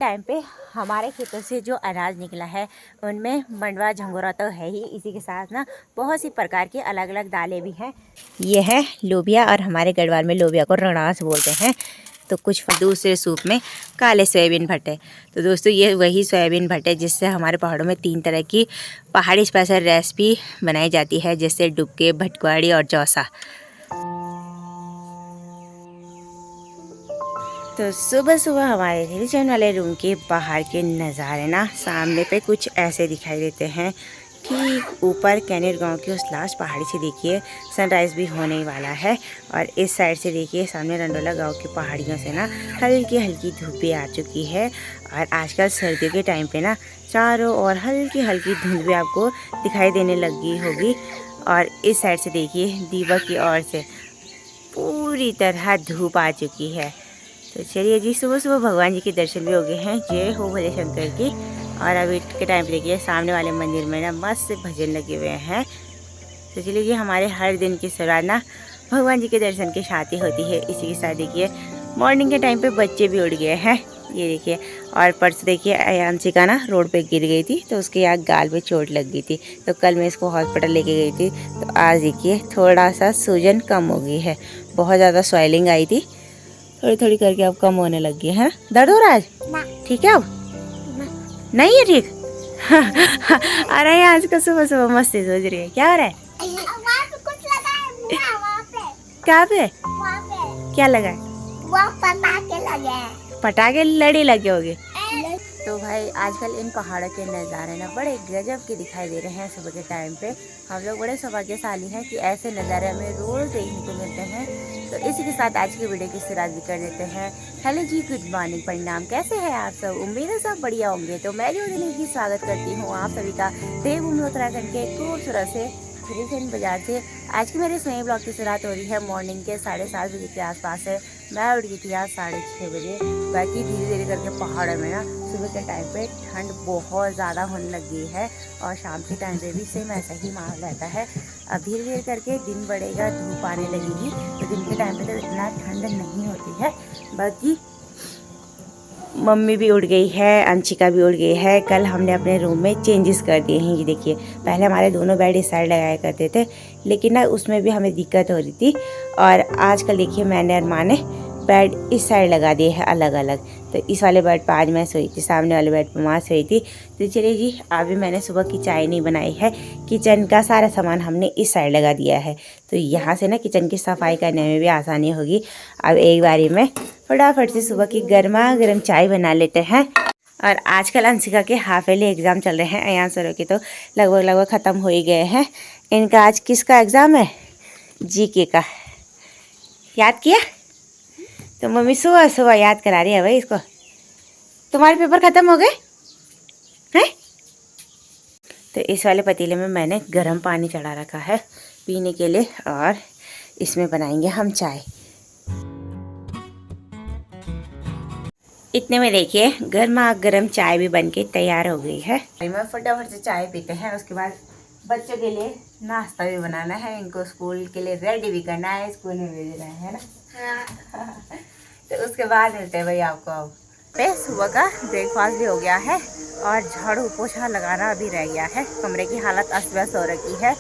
Time पे हमारे खेतों से जो अनाज निकला है उनमें मंडवा झंगोरा तो है ही, इसी के साथ ना बहुत सी प्रकार की अलग अलग दालें भी हैं। ये है लोबिया और हमारे गढ़वाल में लोबिया को रणास बोलते हैं। तो कुछ दूसरे सूप में काले सोयाबीन भट्टे। तो दोस्तों ये वही सोयाबीन भट्टे जिससे हमारे पहाड़ों में 3 तरह की पहाड़ी स्पेशल रेसिपी बनाई जाती है, जैसे डुबके, भटकवाड़ी और चौसा। तो सुबह सुबह हमारे रिलीजन वाले रूम के बाहर के नज़ारे ना सामने पे कुछ ऐसे दिखाई देते हैं। ठीक ऊपर कैनेर गांव की उस लास्ट पहाड़ी से देखिए सनराइज़ भी होने वाला है, और इस साइड से देखिए सामने रंडोला गांव की पहाड़ियों से ना हल्की हल्की धूप भी आ चुकी है। और आजकल सर्दियों के टाइम पे ना चारों ओर हल्की हल्की धुंध भी आपको दिखाई देने लगी होगी। और इस साइड से देखिए दीवा की ओर से पूरी तरह धूप आ चुकी है। तो चलिए जी, सुबह सुबह भगवान जी के दर्शन भी हो गए हैं। जय हो भोले शंकर की। और अभी के टाइम पे देखिए सामने वाले मंदिर में ना मस्त से भजन लगे हुए हैं। तो चलिए जी, हमारे हर दिन की शुरुआत ना भगवान जी के दर्शन के साथ ही होती है। इसी के साथ देखिए मॉर्निंग के टाइम पे बच्चे भी उड़ गए हैं, ये देखिए। और परसों देखिए अयांशी का ना रोड पे गिर गई थी, तो उसके यहाँ गाल पे चोट लग गई थी। तो कल मैं इसको हॉस्पिटल लेके गई थी, तो आज देखिए थोड़ा सा सूजन कम हो गई है। बहुत ज़्यादा स्वेलिंग आई थी, थोड़ी थोड़ी करके अब कम होने लगी है ना। दर्द हो रहा है? ठीक है अब? नहीं है ठीक? अरे आज का सुबह सुबह मस्ती सोच रही है, क्या हो रहा है? कुछ लगा है वहाँ पे। क्या पे? वहाँ पे क्या लगा है? वो पटाखे लगे हैं। पटाखे लड़े लगे होंगे। तो भाई आजकल इन पहाड़ों के नज़ारे ना बड़े गजब के दिखाई दे रहे हैं सुबह के टाइम पे। हम लोग बड़े सौभाग्यशाली हैं कि ऐसे नज़ारे हमें रोज़ देखने को मिलते हैं। तो इसी के साथ आज की वीडियो की शुरुआत भी कर देते हैं। हेलो जी, गुड मॉर्निंग, परिणाम, कैसे हैं आप सब? उम्मीद है सब बढ़िया होंगे। तो मैं जो दिल्ली की स्वागत करती हूँ आप सभी का देवभूमि उत्तराखंड के खूबसूरत से रिसेंट बाजार से। आज की मेरे नए ब्लॉग की शुरुआत हो रही है मॉर्निंग के 7:30 बजे के आसपास है। मैं उठ गई थी आज 6:30 बजे। बाकी धीरे धीरे करके पहाड़ों में ना सुबह के टाइम पे ठंड बहुत ज़्यादा होने लगी है, और शाम के टाइम पे भी सेम ऐसा ही माहौल रहता है। अब धीरे धीरे करके दिन बढ़ेगा, धूप आने लगेगी, तो दिन के टाइम पे तो इतना ठंड नहीं होती है। बाकी मम्मी भी उड़ गई है, अंशिका भी उड़ गई है। कल हमने अपने रूम में चेंजेस कर दिए हैं। ये देखिए, पहले हमारे दोनों बेड इस साइड लगाया करते थे, लेकिन ना उसमें भी हमें दिक्कत हो रही थी। और आजकल देखिए मैंने और माँ ने बेड इस साइड लगा दिए हैं अलग अलग। तो इस वाले बेड पर आज मैं सोई थी, सामने वाले बेड पर माँ सोई थी। तो चलिए जी, अभी मैंने सुबह की चाय नहीं बनाई है। किचन का सारा सामान हमने इस साइड लगा दिया है, तो यहाँ से ना किचन की सफाई करने में भी आसानी होगी। अब एक बारी में फटाफट से सुबह की गर्मा गर्म चाय बना लेते हैं। और आजकल अंशिका के हाफ ईयरली एग्ज़ाम चल रहे हैं, अयान सरों के तो लगभग ख़त्म हो ही गए हैं। इनका आज किसका एग्ज़ाम है? जीके का। याद किया? तो मम्मी सुबह सुबह याद करा रही है भाई इसको। तुम्हारे पेपर ख़त्म हो गए हैं? तो इस वाले पतीले में मैंने गर्म पानी चढ़ा रखा है पीने के लिए, और इसमें बनाएंगे हम चाय। इतने में देखिए गर्मा गर्म चाय भी बनके तैयार हो गई है। मैं फटाफट से चाय पीते हैं, उसके बाद बच्चों के लिए नाश्ता भी बनाना है, इनको स्कूल के लिए रेडी भी करना है, स्कूल में भेजना है ना। तो उसके बाद मिलते हैं भाई आपको। अब सुबह का ब्रेकफास्ट भी हो गया है, और झाड़ू पोछा लगाना अभी रह गया है। कमरे की हालत अस्त व्यस्त हो रखी है,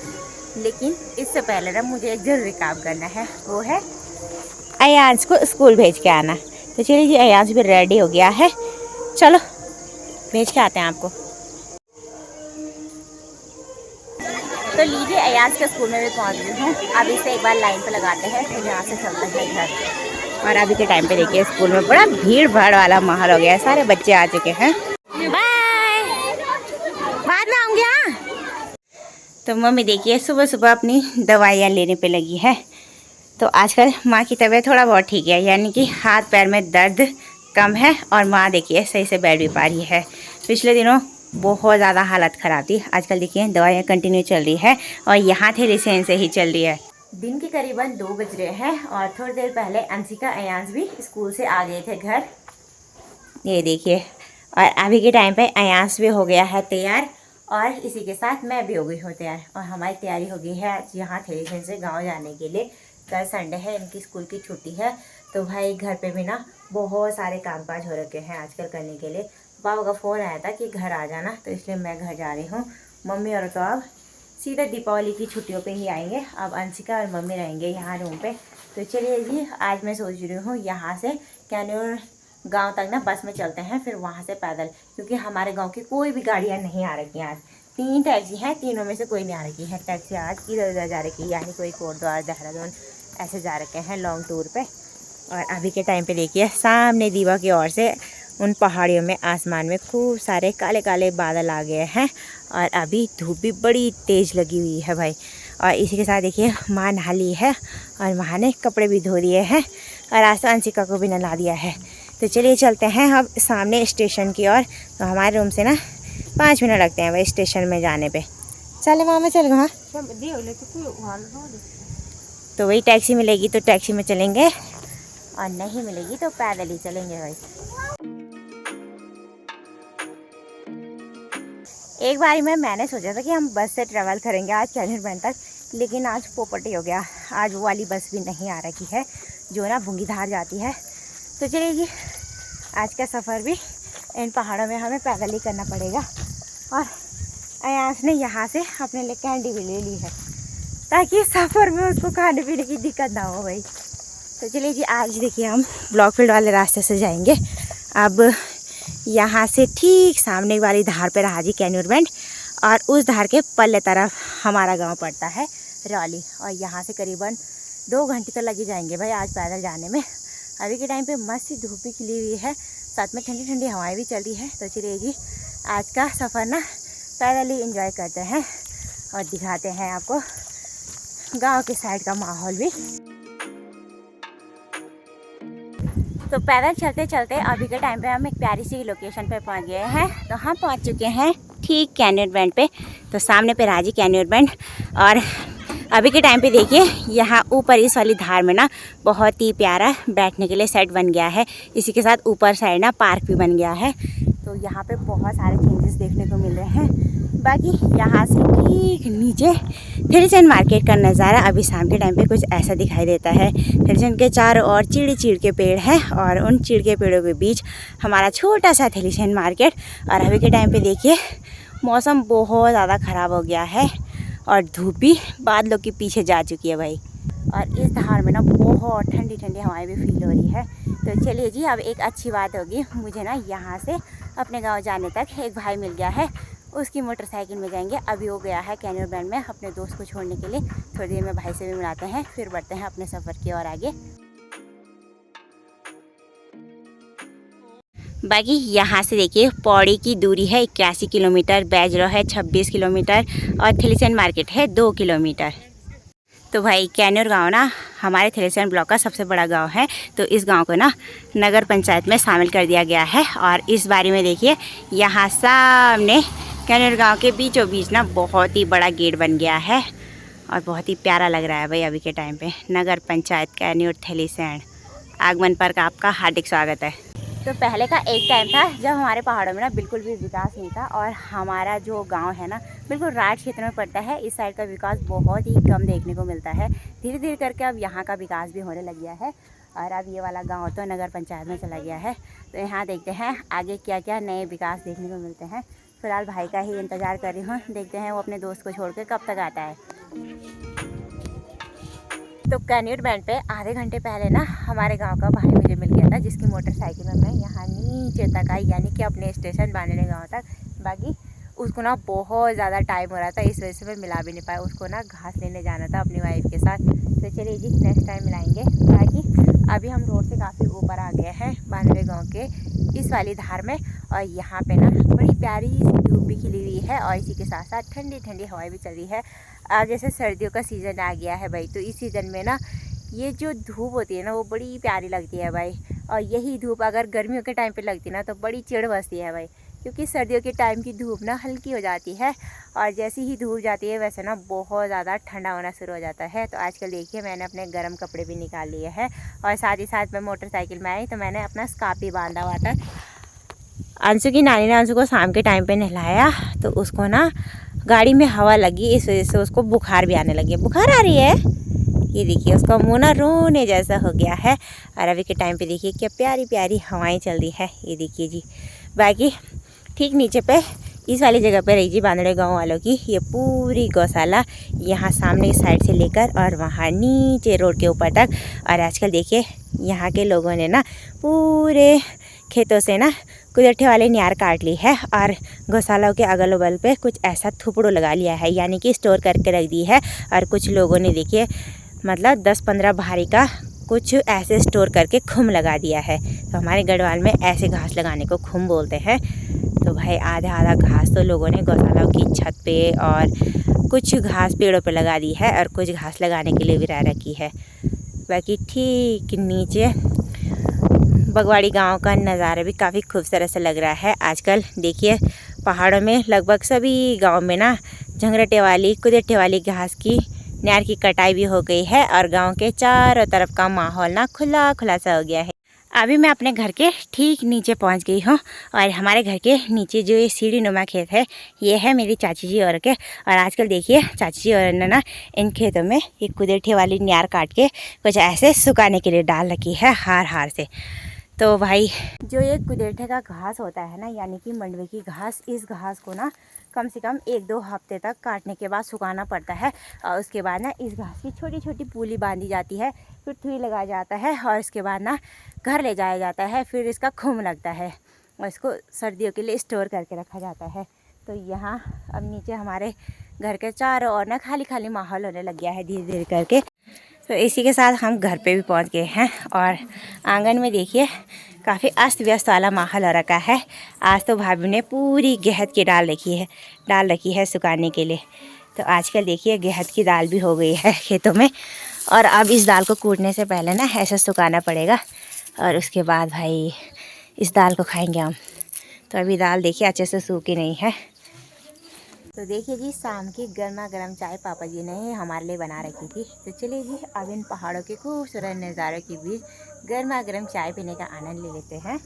लेकिन इससे पहले ना मुझे एक जरूरी काम करना है, वो है अयांश को स्कूल भेज के आना। तो चलिए जी, अयांश भी रेडी हो गया है, चलो भेज के आते हैं आपको। तो लीजिए, अयांश के स्कूल में भी पहुंच गई हूँ। अब इसे एक बार लाइन पे लगाते हैं, फिर यहाँ से चलते हैं घर। और अभी के टाइम पे देखिए स्कूल में बड़ा भीड़ भाड़ वाला माहौल हो गया है, सारे बच्चे आ चुके हैं। बाय, बाद में आऊँगी। हाँ, तो मम्मी देखिए सुबह सुबह अपनी दवाइयाँ लेने पे लगी है। तो आजकल माँ की तबीयत थोड़ा बहुत ठीक है, यानी कि हाथ पैर में दर्द कम है, और माँ देखिए सही से बैठ भी पा रही है। पिछले दिनों बहुत ज़्यादा हालत ख़राब थी, आजकल देखिए दवाइयाँ कंटिन्यू चल रही है, और यहाँ थे रिसेंट से ही चल रही है। दिन के करीबन 2 बज रहे हैं, और थोड़ी देर पहले अंशिका अयांश भी स्कूल से आ गए थे घर, ये देखिए। और अभी के टाइम पे अयांश भी हो गया है तैयार, और इसी के साथ मैं भी हो गई हूँ तैयार। और हमारी तैयारी हो गई है यहाँ थे रिसेंट से गाँव जाने के लिए। कल संडे है, इनकी स्कूल की छुट्टी है, तो भाई घर पे भी ना बहुत सारे कामकाज हो रखे हैं आजकल करने के लिए। पापा का फ़ोन आया था कि घर आ जाना, तो इसलिए मैं घर जा रही हूँ। मम्मी और तो अब सीधा दीपावली की छुट्टियों पे ही आएंगे। अब अंशिका और मम्मी रहेंगे यहाँ रूम पे। तो चलिए जी, आज मैं सोच रही हूँ यहाँ से कैनूर गांव तक ना बस में चलते हैं, फिर वहाँ से पैदल, क्योंकि हमारे गांव की कोई भी गाड़ियाँ नहीं आ रही हैं आज। 3 टैक्सी हैं, तीनों में से कोई नहीं आ रही है टैक्सी आज। इधर उधर जा रही है, यानी कोई कोटद्वार, देहरादून ऐसे जा रखे हैं लॉन्ग टूर पे। और अभी के टाइम पे देखिए सामने दीवा की ओर से उन पहाड़ियों में आसमान में खूब सारे काले काले बादल आ गए हैं, और अभी धूप भी बड़ी तेज़ लगी हुई है भाई। और इसी के साथ देखिए माँ नहा ली है, और माँ ने कपड़े भी धो दिए हैं, और आज तो अंशिका को भी नहला दिया है। तो चलिए चलते हैं अब सामने स्टेशन की ओर। तो हमारे रूम से ना 5 मिनट लगते हैं भाई स्टेशन में जाने पे। चले मामा, चल गए। हाँ, तो वही टैक्सी मिलेगी तो टैक्सी में चलेंगे, और नहीं मिलेगी तो पैदल ही चलेंगे भाई। एक बारी मैंने सोचा था कि हम बस से ट्रैवल करेंगे आज कैनूर बैंड तक, लेकिन आज पोपटी हो गया। आज वो वाली बस भी नहीं आ रही है जो ना भूंगीधार जाती है। तो चलिए जी, आज का सफ़र भी इन पहाड़ों में हमें पैदल ही करना पड़ेगा। और अयास ने यहाँ से अपने लिए कैंडी भी ले ली है, ताकि सफ़र में उसको खाने पीने की दिक्कत ना हो भाई। तो चलिए जी, आज देखिए हम ब्लॉकफील्ड वाले रास्ते से जाएंगे। अब यहाँ से ठीक सामने वाली धार पे रहा जी कैनूर बैंड, और उस धार के पल्ले तरफ हमारा गांव पड़ता है रौली। और यहाँ से करीबन 2 घंटे तो लग ही जाएंगे भाई आज पैदल जाने में। अभी के टाइम पे मस्त सी धूप भी खिली हुई है, साथ में ठंडी ठंडी हवाएं भी चल रही है। तो चलिए जी, आज का सफ़र ना पैदल ही एंजॉय करते हैं, और दिखाते हैं आपको गाँव के साइड का माहौल भी। तो पैदल चलते चलते अभी के टाइम पे हम एक प्यारी सी लोकेशन पे पहुंच गए हैं। तो हम पहुंच चुके हैं ठीक कैनूर बैंड पे। तो सामने पे राजी कैनूर बैंड, और अभी के टाइम पे देखिए यहाँ ऊपर इस वाली धार में ना बहुत ही प्यारा बैठने के लिए सेट बन गया है। इसी के साथ ऊपर साइड ना पार्क भी बन गया है। तो यहाँ पे बहुत सारे चेंजेस देखने को मिल रहे हैं। बाकी यहाँ से ठीक नीचे थिलचंद मार्केट का नज़ारा अभी शाम के टाइम पे कुछ ऐसा दिखाई देता है। थिलचंद के चारों ओर चीड़ के पेड़ हैं, और उन चीड़ के पेड़ों के बीच हमारा छोटा सा थिलचंद मार्केट। और अभी के टाइम पे देखिए मौसम बहुत ज़्यादा ख़राब हो गया है, और धूप भी बादलों के पीछे जा चुकी है भाई। और इस धार में ना बहुत ठंडी ठंडी हवाएं भी फील हो रही है। तो चलिए जी, अब एक अच्छी बात होगी, मुझे ना यहाँ से अपने गांव जाने तक एक भाई मिल गया है, उसकी मोटरसाइकिल में जाएंगे। अभी वो गया है कैनूर बैंड में अपने दोस्त को छोड़ने के लिए। थोड़ी देर में भाई से भी मिलाते हैं, फिर बढ़ते हैं अपने सफ़र की ओर आगे। बाकी यहाँ से देखिए पौड़ी की दूरी है 81 किलोमीटर, बैजरो है 26 किलोमीटर, और थिलचंद मार्केट है 2 किलोमीटर। तो भाई कैनूर गांव ना हमारे थिलचंद ब्लॉक का सबसे बड़ा गांव है। तो इस गांव को ना नगर पंचायत में शामिल कर दिया गया है। और इस बारे में देखिए यहाँ सामने कैनूर गांव के बीचों बीच ना बहुत ही बड़ा गेट बन गया है, और बहुत ही प्यारा लग रहा है भाई अभी के टाइम पे। नगर पंचायत कैनूर थिलचंद आगमन पर का आपका हार्दिक स्वागत है। तो पहले का एक टाइम था जब हमारे पहाड़ों में ना बिल्कुल भी विकास नहीं था, और हमारा जो गांव है ना बिल्कुल राठ क्षेत्र में पड़ता है। इस साइड का विकास बहुत ही कम देखने को मिलता है। धीरे धीरे करके अब यहाँ का विकास भी होने लग गया है, और अब ये वाला गांव तो नगर पंचायत में चला गया है। तो यहाँ देखते हैं आगे क्या क्या नए विकास देखने को मिलते हैं। फिलहाल भाई का ही इंतज़ार कर रही हूँ, देखते हैं वो अपने दोस्त को छोड़ के कब तक आता है। तो कैनूर बैंड पे आधे घंटे पहले ना हमारे गांव का भाई मुझे मिल गया था, जिसकी मोटरसाइकिल में मैं यहाँ नीचे तक आई, यानी कि अपने स्टेशन बांधने गांव तक। बाकी उसको ना बहुत ज़्यादा टाइम हो रहा था, इस वजह से मैं मिला भी नहीं पाया। उसको ना घास लेने जाना था अपनी वाइफ के साथ। तो चलिए जी, नेक्स्ट टाइम मिलाएंगे। बाकी अभी हम रोड से काफ़ी ऊपर आ गए हैं बानवे गाँव के इस वाली धार में, और यहाँ पे ना बड़ी प्यारी धूप भी खिली हुई है, और इसी के साथ साथ ठंडी ठंडी हवाएं भी चल रही है। जैसे सर्दियों का सीज़न आ गया है भाई, तो इस सीज़न में ना ये जो धूप होती है ना वो बड़ी प्यारी लगती है भाई। और यही धूप अगर गर्मियों के टाइम पे लगती ना तो बड़ी चिढ़ बसती है भाई, क्योंकि सर्दियों के टाइम की धूप ना हल्की हो जाती है, और जैसी ही धूप जाती है वैसे ना बहुत ज़्यादा ठंडा होना शुरू हो जाता है। तो आजकल देखिए मैंने अपने गर्म कपड़े भी निकाल लिए हैं, और साथ ही साथ मैं मोटरसाइकिल में आई तो मैंने अपना स्कार्फ भी बांधा हुआ था। अंशु की नानी ने अंशु को शाम के टाइम पे नहलाया, तो उसको ना गाड़ी में हवा लगी, इस वजह से उसको बुखार भी आने लगी। बुखार आ रही है, ये देखिए उसका मुँह ना रोने जैसा हो गया है। और अभी के टाइम पे देखिए क्या प्यारी प्यारी हवाएं चल रही है। ये देखिए जी। बाकी ठीक नीचे पे इस वाली जगह पे रही जी बांदड़े गांव वालों की ये पूरी गौशाला, यहाँ सामने की साइड से लेकर और वहाँ नीचे रोड के ऊपर तक। और आजकल देखिए यहाँ के लोगों ने ना पूरे खेतों से ना कुदरठे वाली न्यार काट ली है और गौशालाओं के अगल बगल पे कुछ ऐसा थुपड़ो लगा लिया है, यानी कि स्टोर करके रख दी है। और कुछ लोगों ने देखिए मतलब 10-15 भारी का कुछ ऐसे स्टोर करके खुम लगा दिया है। तो हमारे गढ़वाल में ऐसे घास लगाने को खुम बोलते हैं। तो भाई आधा आधा घास तो लोगों ने गौशालाओं की छत पे और कुछ घास पेड़ों पे लगा दी है और कुछ घास लगाने के लिए भी रह रखी है। बाकी ठीक नीचे बगवाड़ी गांव का नज़ारा भी काफ़ी खूबसूरत सा लग रहा है। आजकल देखिए पहाड़ों में लगभग सभी गांव में ना झंगरटे वाली कुदरठे वाली घास की नहर की कटाई भी हो गई है और गांव के चारों तरफ का माहौल ना खुला खुला सा हो गया है। अभी मैं अपने घर के ठीक नीचे पहुंच गई हूँ और हमारे घर के नीचे जो ये सीढ़ी नुमा खेत है ये है मेरी चाची जी और के। और आजकल देखिए चाची जी और ने ना इन खेतों में ये कुदरठी वाली न्यार काट के कुछ ऐसे सुखाने के लिए डाल रखी है हार हार से। तो भाई जो ये कुदरठे का घास होता है ना, यानी कि मंडवे की घास, इस घास को ना कम से कम 1-2 हफ्ते तक काटने के बाद सुखाना पड़ता है। और उसके बाद ना इस घास की छोटी छोटी पूली बांधी जाती है, फिर थुई लगाया जाता है और इसके बाद ना घर ले जाया जाता है। फिर इसका खुम लगता है और इसको सर्दियों के लिए स्टोर करके रखा जाता है। तो यहाँ अब नीचे हमारे घर के चारों ओर ना खाली खाली माहौल होने लग गया है धीरे धीरे करके। तो इसी के साथ हम घर पे भी पहुंच गए हैं और आंगन में देखिए काफ़ी अस्त व्यस्त वाला माहौल हो रखा है। आज तो भाभी ने पूरी गेहूं की डाल रखी है सुखाने के लिए। तो आजकल देखिए गेहूं की दाल भी हो गई है खेतों में और अब इस दाल को कूटने से पहले ना ऐसे सुखाना पड़ेगा और उसके बाद भाई इस दाल को खाएंगे हम। तो अभी दाल देखिए अच्छे से सूखी नहीं है। तो देखिए जी शाम की गर्मा गर्म चाय पापा जी ने हमारे लिए बना रखी थी। तो चलिए जी अब इन पहाड़ों के खूबसूरत नज़ारों के बीच गर्मा गर्म चाय पीने का आनंद ले लेते हैं।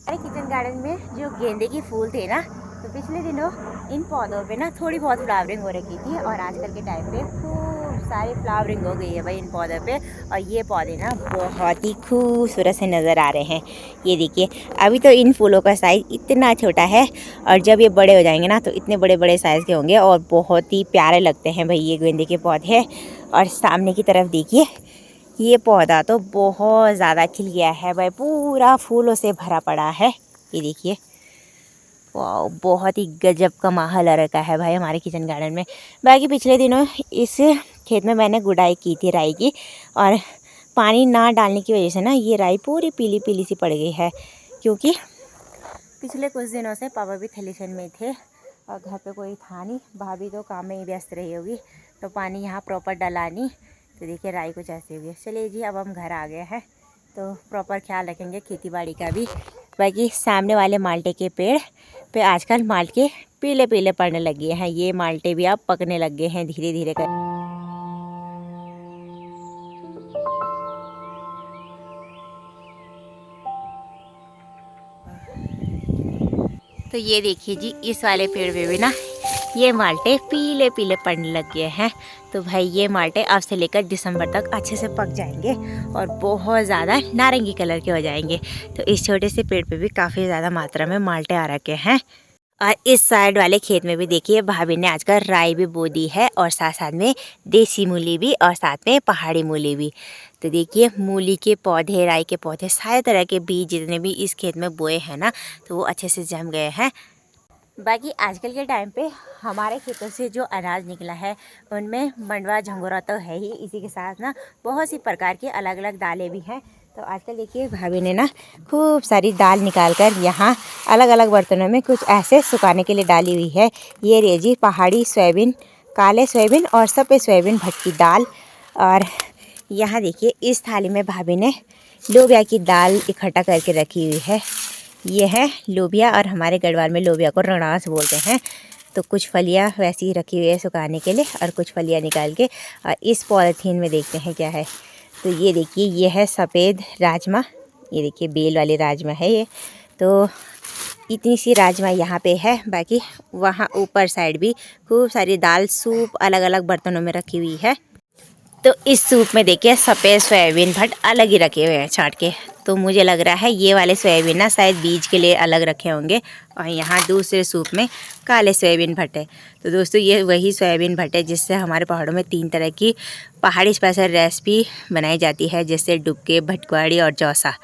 हमारे किचन गार्डन में जो गेंदे के फूल थे ना, तो पिछले दिनों इन पौधों पे ना थोड़ी बहुत फ्लावरिंग हो रखी थी और आजकल के टाइम पे खूब सारी फ्लावरिंग हो गई है भाई इन पौधों पे। और ये पौधे ना बहुत ही खूबसूरत से नज़र आ रहे हैं। ये देखिए अभी तो इन फूलों का साइज़ इतना छोटा है और जब ये बड़े हो जाएंगे ना तो इतने बड़े बड़े साइज़ के होंगे और बहुत ही प्यारे लगते हैं भाई ये गेंदे के पौधे। और सामने की तरफ देखिए ये पौधा तो बहुत ज़्यादा खिल गया है भाई, पूरा फूलों से भरा पड़ा है। ये देखिए वाह बहुत ही गजब का माहौल आ रखा है भाई हमारे किचन गार्डन में। बाकी पिछले दिनों इस खेत में मैंने गुड़ाई की थी राई की और पानी ना डालने की वजह से ना ये राई पूरी पीली पीली सी पड़ गई है, क्योंकि पिछले कुछ दिनों से पापा भी थलीसन में थे और घर पे कोई था नहीं, भाभी तो काम में ही व्यस्त रही होगी तो पानी यहाँ प्रॉपर डाला नहीं। तो देखिए राई कुछ ऐसी होगी। चलिए जी अब हम घर आ गए हैं तो प्रॉपर ख्याल रखेंगे खेती बाड़ी का भी। बाकी सामने वाले माल्टे के पेड़ पे आजकल माल्टे पीले पीले पड़ने लगे हैं। ये माल्टे भी अब पकने लग गए हैं धीरे धीरे कर। तो ये देखिए जी इस वाले पेड़ पे भी ना ये माल्टे पीले पीले पड़ने लग गए हैं। तो भाई ये माल्टे अब से लेकर दिसंबर तक अच्छे से पक जाएंगे और बहुत ज़्यादा नारंगी कलर के हो जाएंगे। तो इस छोटे से पेड़ पे भी काफ़ी ज़्यादा मात्रा में माल्टे आ रखे हैं। और इस साइड वाले खेत में भी देखिए भाभी ने आजकल राई भी बो दी है और साथ साथ में देसी मूली भी और साथ में पहाड़ी मूली भी। तो देखिए मूली के पौधे, राई के पौधे, सारे तरह के बीज जितने भी इस खेत में बोए हैं ना तो वो अच्छे से जम गए हैं। बाकी आजकल के टाइम पे हमारे खेतों से जो अनाज निकला है उनमें मंडवा झंगोरा तो है ही, इसी के साथ ना बहुत सी प्रकार की अलग अलग दालें भी हैं। तो आजकल देखिए भाभी ने ना खूब सारी दाल निकाल कर यहाँ अलग अलग बर्तनों में कुछ ऐसे सुखाने के लिए डाली हुई है। ये रेजी पहाड़ी सोयाबीन, काले सोयाबीन और सफ़ेद सोयाबीन भटकी दाल। और यहाँ देखिए इस थाली में भाभी ने लोबिया की दाल इकट्ठा करके रखी हुई है। ये है लोबिया और हमारे गढ़वाल में लोबिया को रणास बोलते हैं। तो कुछ फलियाँ वैसी ही रखी हुई है सुखाने के लिए और कुछ फलियाँ निकाल के और इस पॉलीथीन में देखते हैं क्या है। तो ये देखिए ये है सफ़ेद राजमा, ये देखिए बेल वाली राजमा है ये। तो इतनी सी राजमा यहाँ पे है। बाकी वहाँ ऊपर साइड भी खूब सारी दाल सूप अलग अलग बर्तनों में रखी हुई है। तो इस सूप में देखिए सफ़ेद सोयाबीन भट्ट अलग ही रखे हुए हैं छाँट के। तो मुझे लग रहा है ये वाले सोयाबीन ना शायद बीज के लिए अलग रखे होंगे और यहाँ दूसरे सूप में काले सोयाबीन भट्ट है। तो दोस्तों ये वही सोयाबीन भट्ट है जिससे हमारे पहाड़ों में 3 तरह की पहाड़ी स्पेशल रेसिपी बनाई जाती है, जैसे डुबके, भटकवाड़ी और चौसा।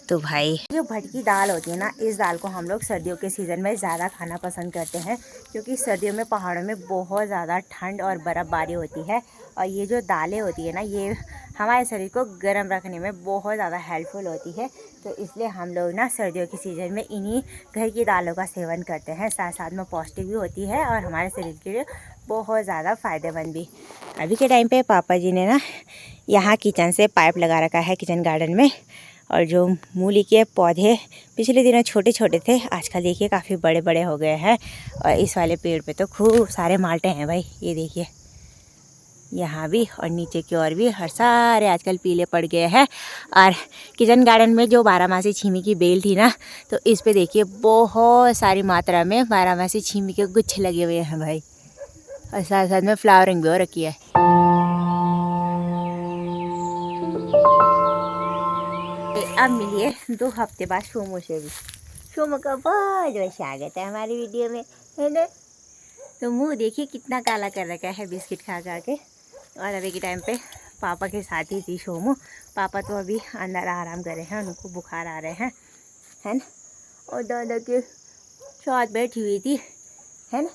तो भाई जो भट की दाल होती है ना, इस दाल को हम लोग सर्दियों के सीज़न में ज़्यादा खाना पसंद करते हैं, क्योंकि सर्दियों में पहाड़ों में बहुत ज़्यादा ठंड और बर्फ़बारी होती है। और ये जो दालें होती है ना, ये हमारे शरीर को गर्म रखने में बहुत ज़्यादा हेल्पफुल होती है। तो इसलिए हम लोग ना सर्दियों के सीज़न में इन्हीं घर की दालों का सेवन करते हैं। साथ साथ में पौष्टिक भी होती है और हमारे शरीर के लिए बहुत ज़्यादा फ़ायदेमंद भी। अभी के टाइम पे पापा जी ने ना यहाँ किचन से पाइप लगा रखा है किचन गार्डन में, और जो मूली के पौधे पिछले दिनों छोटे छोटे थे, आजकल देखिए काफ़ी बड़े बड़े हो गए हैं। और इस वाले पेड़ पे तो खूब सारे माल्टे हैं भाई, ये देखिए यहाँ भी और नीचे की ओर भी, हर सारे आजकल पीले पड़ गए हैं। और किचन गार्डन में जो बारहमासी छीमी की बेल थी ना, तो इस पे देखिए बहुत सारी मात्रा में बारहमासी छीमी के गुच्छे लगे हुए हैं भाई, और साथ साथ में फ्लावरिंग भी हो रखी है। अब मिलिए 2 हफ्ते बाद शोमो से भी। शोमो का बहुत बहुत स्वागत है हमारी वीडियो में, है ना। तो मुंह देखिए कितना काला कर रखा है बिस्किट खा खा के। और अभी के टाइम पे पापा के साथ ही थी शोमो। पापा तो अभी अंदर आराम कर रहे हैं, उनको बुखार आ रहे हैं, है ना। और दादा के साथ बैठी हुई थी, है ना।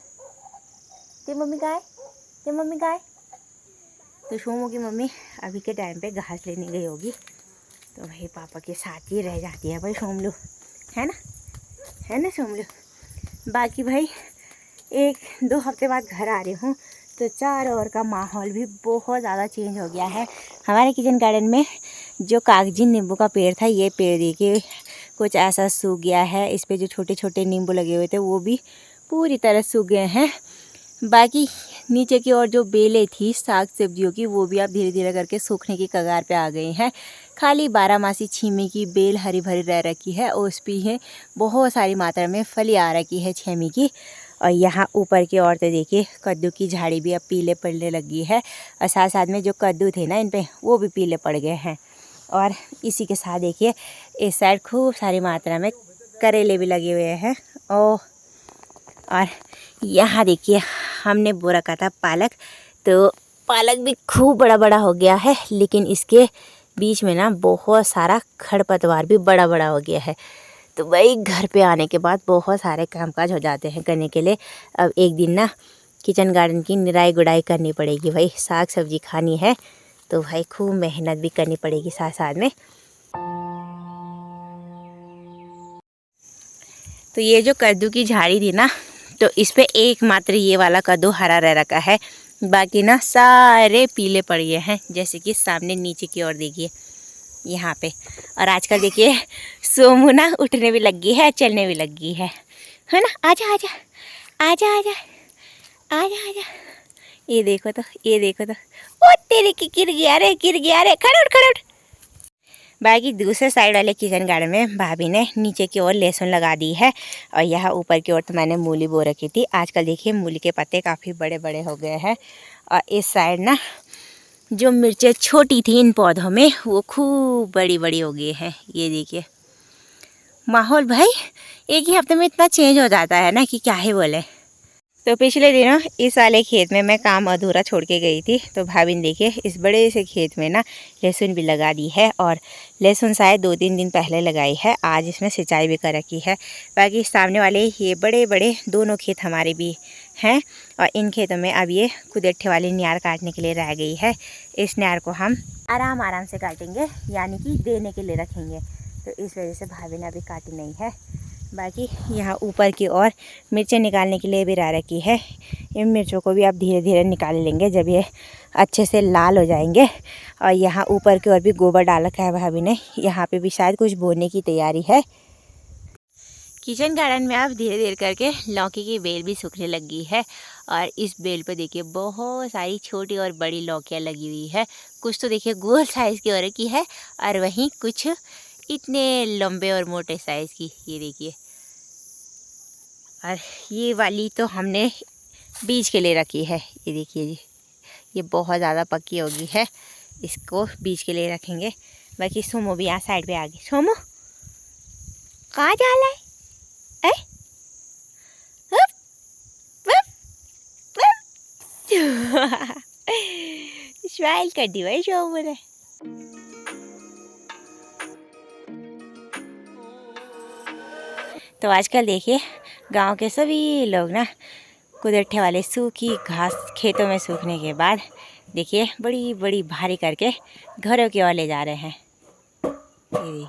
तेरी मम्मी कहाँ है, तेरी मम्मी कहाँ है। तो शोमो की मम्मी अभी के टाइम पे घास लेने गई होगी, तो भाई पापा के साथ ही रह जाती है भाई सोमलू, है ना, है ना सोमलू। बाकी भाई 1-2 हफ्ते बाद घर आ रही हूँ, तो चारों ओर का माहौल भी बहुत ज़्यादा चेंज हो गया है। हमारे किचन गार्डन में जो कागजी नींबू का पेड़ था, ये पेड़ देखिए कुछ ऐसा सूख गया है। इस पे जो छोटे छोटे नींबू लगे हुए थे वो भी पूरी तरह सूख गए हैं। बाकी नीचे की ओर जो बेलें थी साग सब्जियों की, वो भी अब धीरे धीरे करके सूखने की कगार पे आ गई हैं। खाली बारहमासी छीमी की बेल हरी भरी रह रखी है, और उस पर है बहुत सारी मात्रा में फली आ रखी है छेमी की। और यहाँ ऊपर की ओर तो देखिए कद्दू की झाड़ी भी अब पीले पड़ने लगी है, और साथ साथ में जो कद्दू थे ना इन पे, वो भी पीले पड़ गए हैं। और इसी के साथ देखिए इस साइड खूब सारी मात्रा में करेले भी लगे हुए हैं। और यहाँ देखिए हमने बो रखा था पालक, तो पालक भी खूब बड़ा बड़ा हो गया है, लेकिन इसके बीच में ना बहुत सारा खरपतवार भी बड़ा बड़ा हो गया है। तो भाई घर पे आने के बाद बहुत सारे कामकाज हो जाते हैं करने के लिए। अब एक दिन ना किचन गार्डन की निराई गुड़ाई करनी पड़ेगी भाई, साग सब्जी खानी है, तो भाई खूब मेहनत भी करनी पड़ेगी साथ साथ में। तो ये जो कद्दू की झाड़ी थी ना, तो इस पे एकमात्र ये वाला कद्दू हरा रह रखा है, बाकी ना सारे पीले पड़ गए हैं, जैसे कि सामने नीचे की ओर देखिए यहाँ पे। और आजकल देखिए सोमू ना उठने भी लग गई है, चलने भी लग गई है ना। आजा आजा आजा आजा आजा आजा, ये देखो तो, ये देखो तो, ओ तेरे की गिर गया रे, गिर गया रे, खड़े उठ खड़े उठ। बाकी दूसरे साइड वाले किचन गार्डन में भाभी ने नीचे की ओर लहसुन लगा दी है, और यहाँ ऊपर की ओर तो मैंने मूली बो रखी थी। आजकल देखिए मूली के पत्ते काफ़ी बड़े बड़े हो गए हैं। और इस साइड ना जो मिर्चें छोटी थी इन पौधों में, वो खूब बड़ी बड़ी हो गई हैं। ये देखिए माहौल भाई एक ही हफ्ते में इतना चेंज हो जाता है ना कि क्या ही बोले। तो पिछले दिनों इस वाले खेत में मैं काम अधूरा छोड़ के गई थी, तो भाभी ने देखिए इस बड़े से खेत में ना लहसुन भी लगा दी है, और लहसुन शायद 2-3 दिन पहले लगाई है, आज इसमें सिंचाई भी कर रखी है। बाकी सामने वाले ये बड़े बड़े दोनों खेत हमारे भी हैं, और इन खेतों में अब ये कुदेठे वाली नियार काटने के लिए रह गई है। इस नियार को हम आराम आराम से काटेंगे, यानी कि देने के लिए रखेंगे, तो इस वजह से भाभी ने अभी काटी नहीं है। बाकी यहाँ ऊपर की ओर मिर्चें निकालने के लिए भी रह रखी है। इन मिर्चों को भी आप धीरे धीरे निकाल लेंगे जब ये अच्छे से लाल हो जाएंगे। और यहाँ ऊपर की ओर भी गोबर डाल रखा है भाभी ने, यहाँ पे भी शायद कुछ बोने की तैयारी है। किचन गार्डन में अब धीरे धीरे करके लौकी की बेल भी सूखने लगी है, और इस बेल पे देखिए बहुत सारी छोटी और बड़ी लौकियाँ लगी हुई है। कुछ तो देखिए गोल साइज़ की और की है, और वहीं कुछ इतने लंबे और मोटे साइज़ की, ये देखिए। और ये वाली तो हमने बीज के लिए रखी है, ये देखिए जी, ये बहुत ज़्यादा पकी होगी है, इसको बीज के लिए रखेंगे। बाकी सोमो भी यहाँ साइड पे आ गई। सोमो कहाँ जा रहा है? Hoop, hoop, hoop. स्माइल कर दी भाई सोमो ने। तो आजकल देखिए गांव के सभी लोग ना कुदरठे वाले सूखी घास खेतों में सूखने के बाद देखिए बड़ी बड़ी भारी करके घरों की ओर ले जा रहे हैं। ये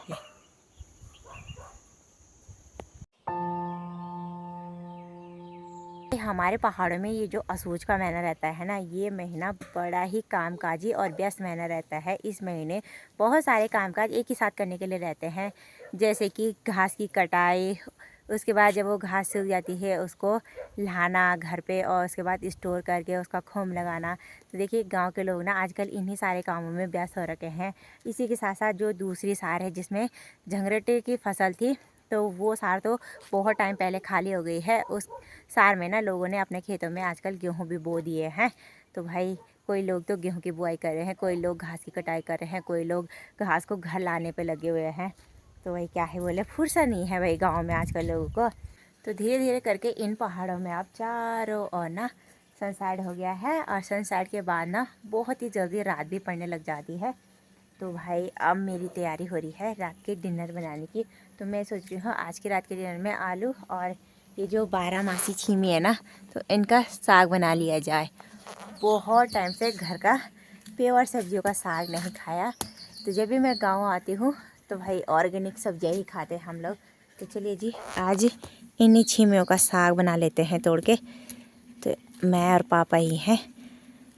देखिए हमारे पहाड़ों में ये जो असोज का महीना रहता है ना, ये महीना बड़ा ही कामकाजी और व्यस्त महीना रहता है। इस महीने बहुत सारे कामकाज एक ही साथ करने के लिए रहते हैं, जैसे कि घास की कटाई, उसके बाद जब वो घास सूख जाती है उसको लाना घर पे और उसके बाद स्टोर करके उसका खोम लगाना। तो देखिए गांव के लोग ना आजकल इन्हीं सारे कामों में व्यस्त हो रखे हैं। इसी के साथ साथ जो दूसरी सार है जिसमें झंगरटे की फसल थी, तो वो सार तो बहुत टाइम पहले खाली हो गई है। उस सार में ना लोगों ने अपने खेतों में आजकल गेहूँ भी बो दिए हैं। तो भाई कोई लोग तो गेहूँ की बुआई कर रहे हैं, कोई लोग घास की कटाई कर रहे हैं, कोई लोग घास को घर लाने पे लगे हुए हैं। तो भाई क्या है बोले, फुर्सत नहीं है भाई गांव में आजकल लोगों को। तो धीरे धीरे करके इन पहाड़ों में अब चारों ओर ना सनसेट हो गया है, और सनसेट के बाद ना बहुत ही जल्दी रात भी पड़ने लग जाती है। तो भाई अब मेरी तैयारी हो रही है रात के डिनर बनाने की। तो मैं सोच रही हूँ आज की रात के डिनर में आलू और ये जो 12 मासी छीमी है ना, तो इनका साग बना लिया जाए। बहुत टाइम से घर का प्योर सब्जियों का साग नहीं खाया। तो जब भी मैं गांव आती हूँ तो भाई ऑर्गेनिक सब्जियाँ ही खाते हैं हम लोग। तो चलिए जी आज इन्हीं छीमियों का साग बना लेते हैं तोड़ के। तो मैं और पापा ही हैं,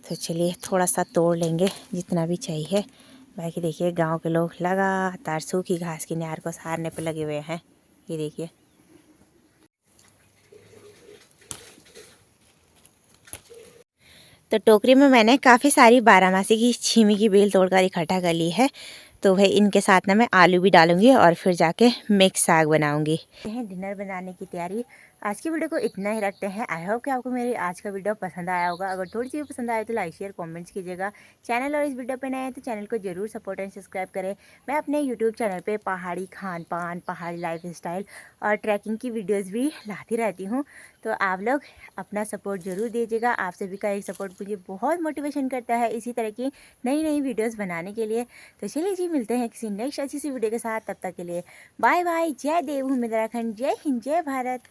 तो चलिए थोड़ा सा तोड़ लेंगे जितना भी चाहिए। बाकी देखिए गांव के लोग लगातार सूखी घास की नार को सहारने पे लगे हुए हैं। ये देखिए तो टोकरी में मैंने काफ़ी सारी बारहमासी की छीमी की बेल तोड़कर इकट्ठा कर ली है। तो भाई इनके साथ ना मैं आलू भी डालूंगी और फिर जाके मिक्स साग बनाऊंगी। डिनर बनाने की तैयारी। आज की वीडियो को इतना ही रखते हैं। आई होप कि आपको मेरी आज का वीडियो पसंद आया होगा। अगर थोड़ी सी भी पसंद आए तो लाइक शेयर कमेंट्स कीजिएगा। चैनल और इस वीडियो पे नए हैं तो चैनल को जरूर सपोर्ट एंड सब्सक्राइब करें। मैं अपने यूट्यूब चैनल पे पहाड़ी खान पान, पहाड़ी लाइफ स्टाइल और ट्रैकिंग की वीडियोज़ भी लाती रहती हूँ। तो आप लोग अपना सपोर्ट ज़रूर दीजिएगा। आप सभी का एक सपोर्ट मुझे बहुत मोटिवेशन करता है इसी तरह की नई नई वीडियोज़ बनाने के लिए। तो चलिए जी मिलते हैं किसी नेक्स्ट अच्छी सी वीडियो के साथ। तब तक के लिए बाय बाय। जय देवभूमि उत्तराखंड, जय हिंद, जय भारत।